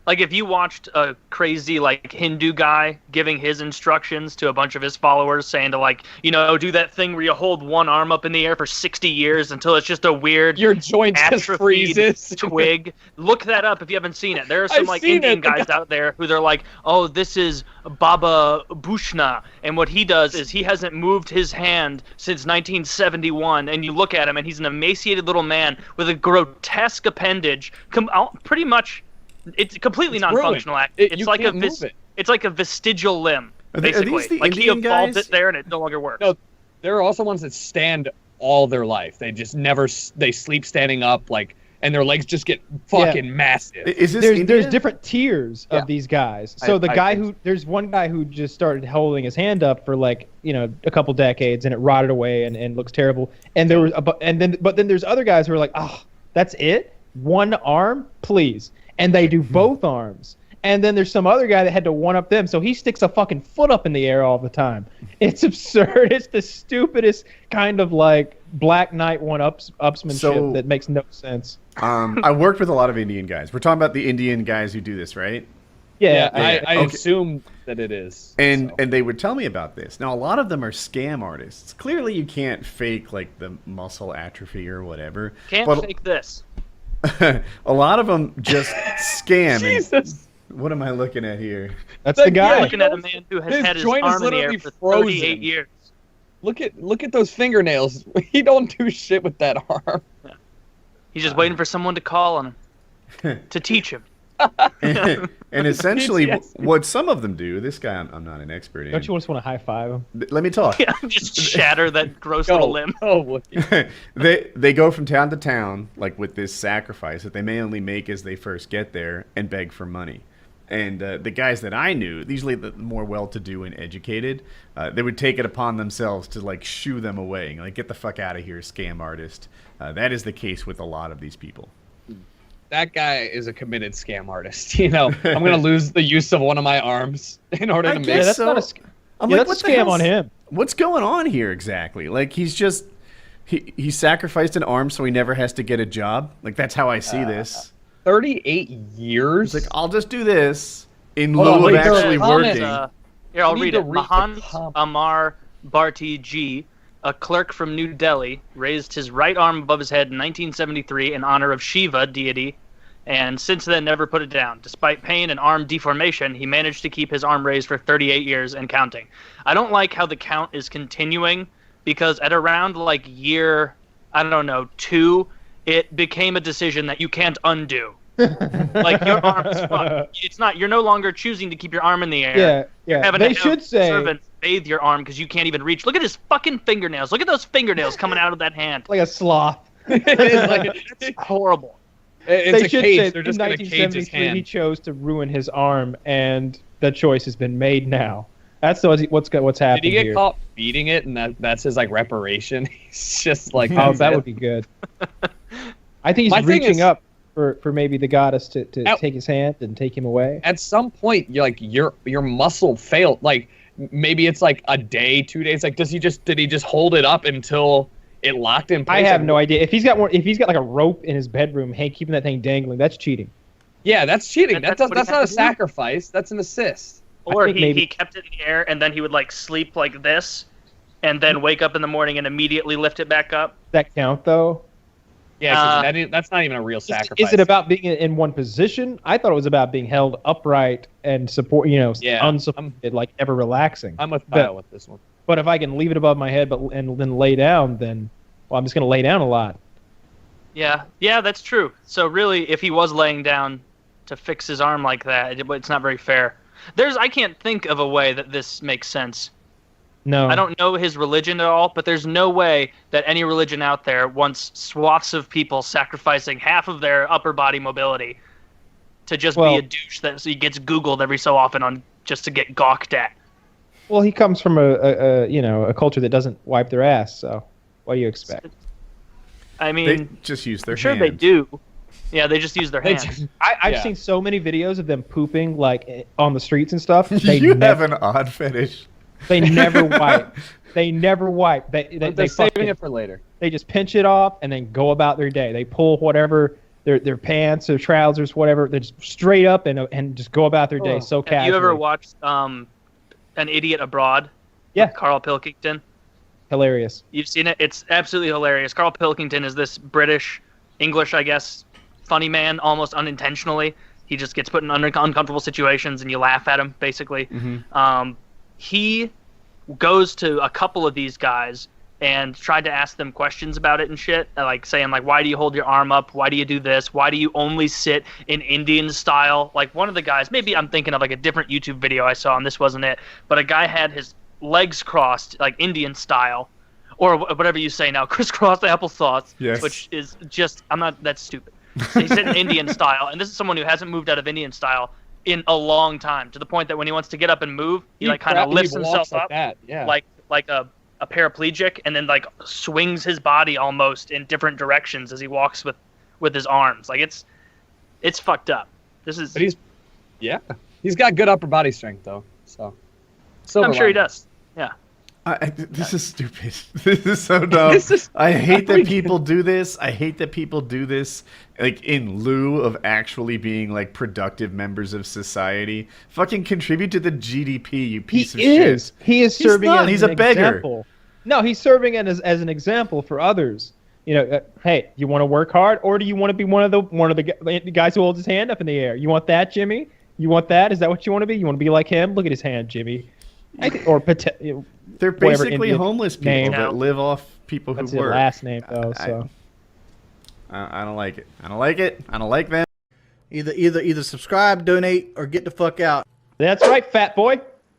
Like if you watched a crazy like Hindu guy giving his instructions to a bunch of his followers saying to like, do that thing where you hold one arm up in the air for 60 years until it's just a weird your joint just freezes twig. Look that up if you haven't seen it. There are some like Indian guys out there who they're like, "Oh, this is Baba Bhushna," and what he does is he hasn't moved his hand since 1971, and you look at him and he's an emaciated little man with a grotesque appendage, pretty much. It's completely non-functional. It's like a vestigial limb, basically. Are these the like Indian he evolved guys? it there, and it no longer works. No, there are also ones that stand all their life. They just never. They sleep standing up, and their legs just get fucking massive. Is this there's different tiers of these guys. So there's one guy who just started holding his hand up for a couple decades, and it rotted away and looks terrible. And but then there's other guys who are like, oh, that's it, one arm, please. And they do both arms. And then there's some other guy that had to one-up them, so he sticks a fucking foot up in the air all the time. It's absurd. It's the stupidest kind of Black Knight one-upsmanship that makes no sense. I worked with a lot of Indian guys. We're talking about the Indian guys who do this, right? Yeah, I assume that it is. And they would tell me about this. Now, a lot of them are scam artists. Clearly, you can't fake the muscle atrophy or whatever. Can't fake this. A lot of them just scam. Jesus. What am I looking at here? That's the guy. You're looking at a man who has had his arm in the air for 38 years. Look at those fingernails. He don't do shit with that arm. Yeah. He's just waiting for someone to call on him to teach him. And essentially, what some of them do, this guy I'm not an expert in. Don't you just want to high five him? Let me talk. Yeah, just shatter that gross little limb. They go from town to town, with this sacrifice that they may only make as they first get there, and beg for money. And the guys that I knew, usually the more well-to-do and educated, they would take it upon themselves to shoo them away, get the fuck out of here, scam artist. That is the case with a lot of these people. That guy is a committed scam artist. I'm going to lose the use of one of my arms in order to make that's not a scam. That's a scam on him. What's going on here exactly? He's just he sacrificed an arm so he never has to get a job. That's how I see this. 38 years? It's I'll just do this in lieu of actually working. Here, I'll read it. Mahan Amar Bharti Ji, a clerk from New Delhi, raised his right arm above his head in 1973 in honor of Shiva deity, and since then never put it down. Despite pain and arm deformation, he managed to keep his arm raised for 38 years and counting. I don't like how the count is continuing, because at around year, 2, it became a decision that you can't undo. Your arm is fucked. It's not. You're no longer choosing to keep your arm in the air. Yeah. They should say servants bathe your arm because you can't even reach. Look at his fucking fingernails. Look at those fingernails coming out of that hand. Like a sloth. It's horrible. It's a cage. Say, They're just in going to cage his 1973, hand. he chose to ruin his arm, and the choice has been made now. That's what's happening. Did he get here. caught beating it, and that's his reparation? He's just oh, that would be good. I think he's reaching up for maybe the goddess to take his hand and take him away. At some point, your muscle failed. Maybe it's a day, 2 days. Did he just hold it up until it locked in place? I have no idea. If he's got a rope in his bedroom, keeping that thing dangling, that's cheating. Yeah, that's cheating. That's not a do. sacrifice. That's an assist. Or he kept it in the air and then he would sleep like this, and then wake up in the morning and immediately lift it back up. Does that count though? Yeah, that's not even a real sacrifice. Is it about being in one position? I thought it was about being held upright and unsupported, ever relaxing. I'm with Kyle with this one. But if I can leave it above my head, and then lay down, then I'm just going to lay down a lot. Yeah, that's true. So really, if he was laying down to fix his arm like that, it's not very fair. I can't think of a way that this makes sense. No. I don't know his religion at all, but there's no way that any religion out there wants swaths of people sacrificing half of their upper body mobility to just be a douche that he gets Googled every so often just to get gawked at. Well, he comes from a culture that doesn't wipe their ass, so what do you expect? I mean, they just use their hands. Sure, they do. Yeah, they just use their hands. I've seen so many videos of them pooping on the streets and stuff. You have an odd fetish. They never wipe. They never wipe. They're saving it for later. They just pinch it off and then go about their day. They pull whatever their pants or trousers, whatever. They're just straight up and just go about their day so casually. Have you ever watched An Idiot Abroad? Yeah. With Carl Pilkington. Hilarious. You've seen it? It's absolutely hilarious. Carl Pilkington is this British, English, I guess, funny man, almost unintentionally. He just gets put in uncomfortable situations, and you laugh at him, basically. He goes to a couple of these guys and tried to ask them questions about it and shit, like saying, like, why do you hold your arm up? Why do you do this? Why do you only sit in Indian style? Like, one of the guys, maybe I'm thinking of like a different YouTube video I saw, and this wasn't it, but a guy had his legs crossed, like Indian style, or whatever you say now, crisscrossed applesauce, which is just, that's stupid. So he's in Indian style, and this is someone who hasn't moved out of Indian style in a long time, to the point that when he wants to get up and move, he like kind of lifts himself up like a paraplegic, and then like swings his body almost in different directions as he walks with his arms. Like it's fucked up. But he's got good upper body strength though. So I'm sure he does. Yeah. This is stupid. This is so dumb. I hate that people do this. I hate that people do this, like, in lieu of actually being, like, productive members of society. Fucking contribute to the GDP, you piece of shit. He is serving as He's an a beggar. example. No, he's serving as an example for others. You know, hey, you want to work hard, or do you want to be one of the guys who holds his hand up in the air? You want that, Jimmy? You want that? Is that what you want to be? You want to be like him? Look at his hand, Jimmy. They're basically homeless people that live off people who That's work. That's last name, though. So I don't like it. I don't like it. I don't like them. Either subscribe, donate, or get the fuck out. That's right, fat boy.